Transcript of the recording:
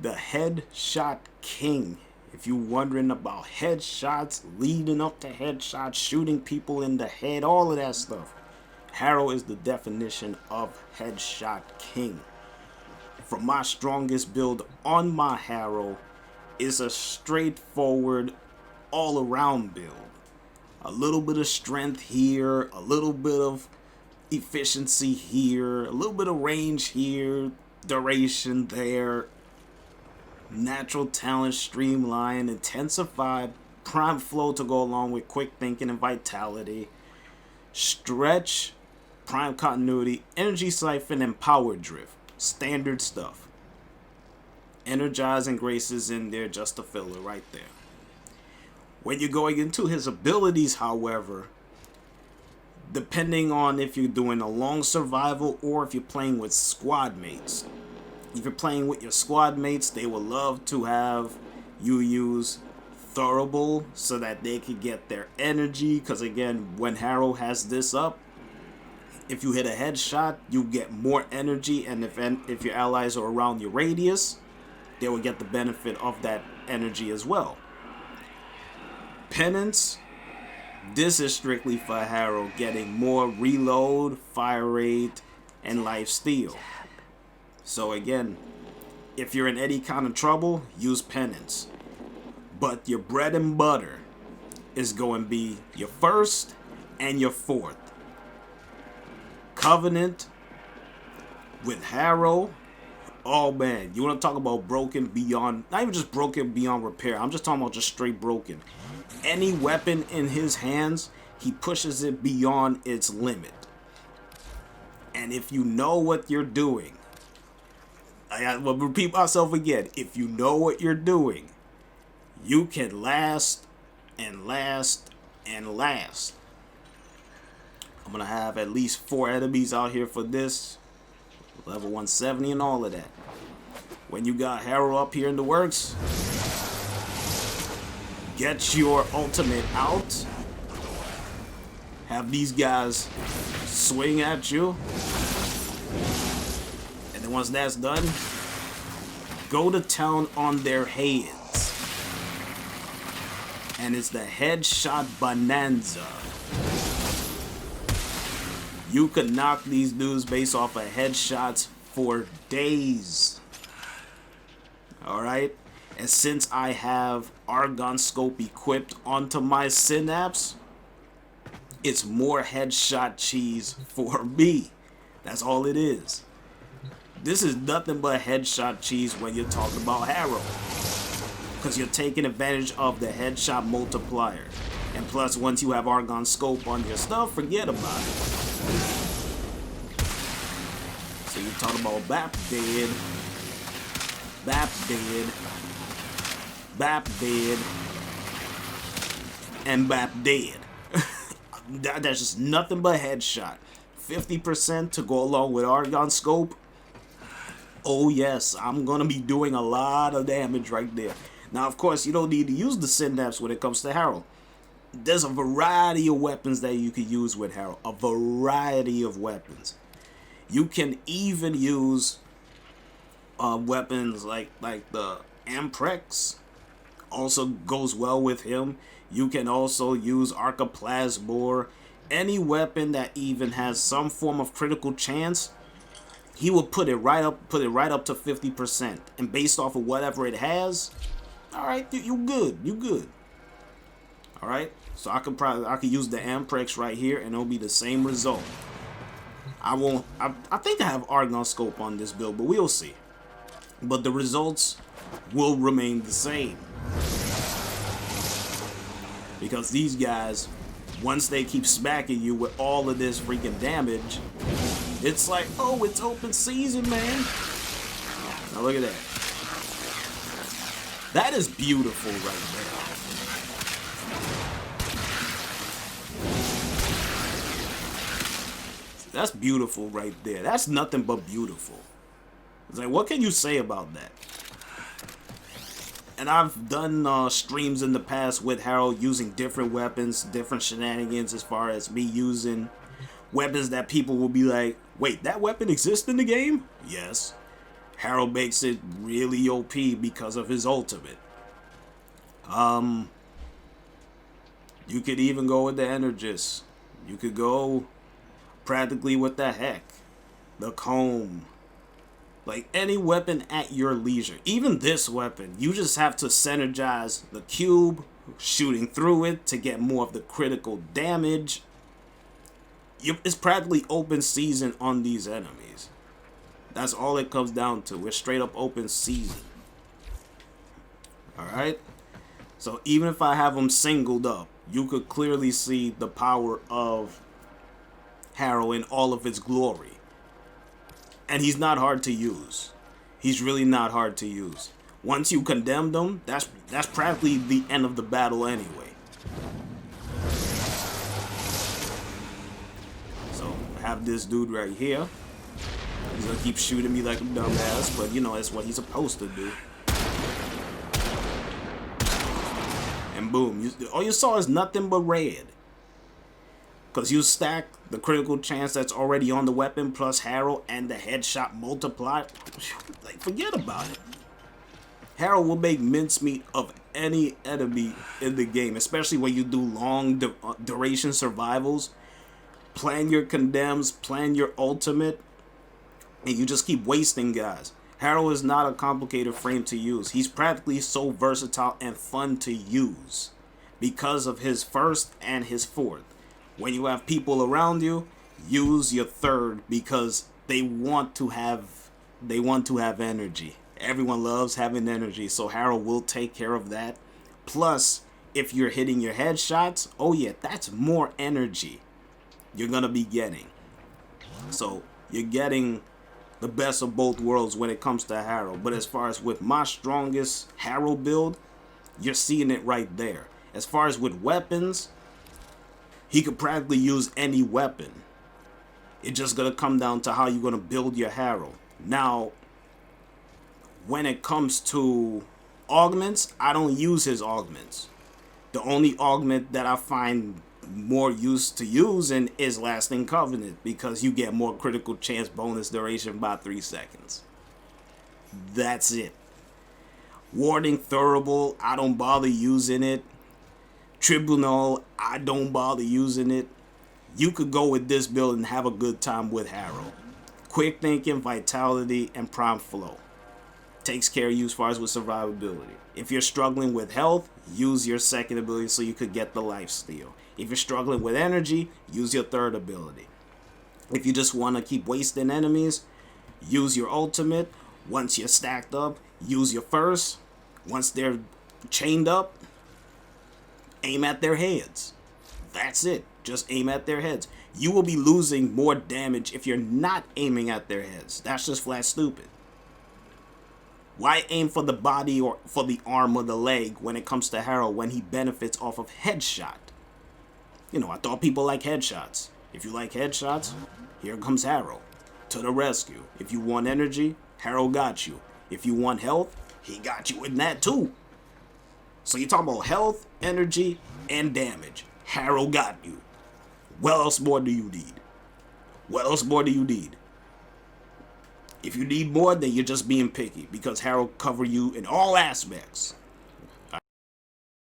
the Headshot King. If you're wondering about headshots, leading up to headshots, shooting people in the head, all of that stuff, Harrow is the definition of Headshot King. For my strongest build on my Harrow is a straightforward all-around build. A little bit of strength here, a little bit of efficiency here, a little bit of range here, duration there, natural talent streamline, intensified, prime flow to go along with quick thinking and vitality, stretch, prime continuity, energy siphon, and power drift. Standard stuff. Energize and grace is in there just to fill it right there. When you're going into his abilities, however, depending on if you're doing a long survival or if you're playing with squad mates. If you're playing with your squad mates, they will love to have you use Thurible so that they can get their energy. Because again, when Harrow has this up, if you hit a headshot, you get more energy, and if your allies are around your radius, they will get the benefit of that energy as well. Penance, this is strictly for Harrow, getting more reload, fire rate, and life steal. So again, if you're in any kind of trouble, use Penance. But your bread and butter is going to be your first and your fourth. Covenant with Harrow. Oh man, you want to talk about broken beyond, not even just broken beyond repair, I'm just talking about just straight broken. Any weapon in his hands, he pushes it beyond its limit. And if you know what you're doing, I will repeat myself again, if you know what you're doing, you can last and last and last. I'm going to have at least 4 enemies out here for this. Level 170 and all of that. When you got Harrow up here in the works, get your ultimate out. Have these guys swing at you. And then once that's done, go to town on their heads. And it's the Headshot Bonanza. You could knock these dudes based off of headshots for days. Alright? And since I have Argon Scope equipped onto my Synapse, it's more headshot cheese for me. That's all it is. This is nothing but headshot cheese when you're talking about Harrow. Because you're taking advantage of the headshot multiplier. And plus, once you have Argon Scope on your stuff, forget about it. So you're talking about Bap dead, Bap dead, Bap dead, and Bap dead. That's just nothing but headshot. 50% to go along with Argon Scope. Oh yes, I'm gonna be doing a lot of damage right there. Now of course you don't need to use the Synapse when it comes to Harrow. There's a variety of weapons that you can use with Harrow. A variety of weapons. You can even use weapons like the Amprex. Also goes well with him. You can also use Archoplasmor. Any weapon that even has some form of critical chance, he will put it right up to 50%. And based off of whatever it has, alright, you good. You good. Alright? So I could use the Amprex right here and it'll be the same result. I think I have Argon Scope on this build, but we'll see. But the results will remain the same. Because these guys, once they keep smacking you with all of this freaking damage, it's like, oh, it's open season, man. Now look at that. That is beautiful right there. That's beautiful right there. That's nothing but beautiful. It's like, what can you say about that? And I've done streams in the past with Harrow using different weapons, different shenanigans as far as me using weapons that people will be like, wait, that weapon exists in the game? Yes. Harrow makes it really OP because of his ultimate. You could even go with the Energist. You could go practically with the Heck, the Comb. Like any weapon at your leisure. Even this weapon, you just have to synergize the cube, shooting through it to get more of the critical damage. It's practically open season on these enemies. That's all it comes down to. It's straight up open season. Alright? So even if I have them singled up, you could clearly see the power of Harrow in all of its glory. And he's not hard to use. He's really not hard to use. Once you condemn them, that's practically the end of the battle anyway. So I have this dude right here. He's gonna keep shooting me like a dumbass, but you know, that's what he's supposed to do. And boom, all you saw is nothing but red. Because you stack the critical chance that's already on the weapon plus Harrow and the headshot multiply. Like, forget about it. Harrow will make mincemeat of any enemy in the game, especially when you do long duration survivals. Plan your condemns, plan your ultimate, and you just keep wasting guys. Harrow is not a complicated frame to use. He's practically so versatile and fun to use because of his first and his fourth. When you have people around you, use your third because they want to have energy. Everyone loves having energy, so Harrow will take care of that. Plus, if you're hitting your headshots, oh yeah, that's more energy you're gonna be getting. So you're getting the best of both worlds when it comes to Harrow. But as far as with my strongest Harrow build, you're seeing it right there. As far as with weapons, he could practically use any weapon. It's just gonna come down to how you're gonna build your Harrow. Now, when it comes to augments, I don't use his augments. The only augment that I find more use to using is Lasting Covenant because you get more critical chance bonus duration by 3 seconds. That's it. Warding Thurible, I don't bother using it. Tribunal, I don't bother using it. You could go with this build and have a good time with Harrow. Quick Thinking, Vitality, and Prime Flow. Takes care of you as far as with survivability. If you're struggling with health, use your second ability so you could get the lifesteal. If you're struggling with energy, use your third ability. If you just want to keep wasting enemies, use your ultimate. Once you're stacked up, use your first. Once they're chained up, aim at their heads. That's it. Just aim at their heads. You will be losing more damage if you're not aiming at their heads. That's just flat stupid. Why aim for the body or for the arm or the leg when it comes to Harrow when he benefits off of headshot? You know, I thought people like headshots. If you like headshots, here comes Harrow to the rescue. If you want energy, Harrow got you. If you want health, he got you in that too. So you're talking about health, energy, and damage. Harrow got you. What else more do you need? What else more do you need? If you need more, then you're just being picky because Harrow cover you in all aspects.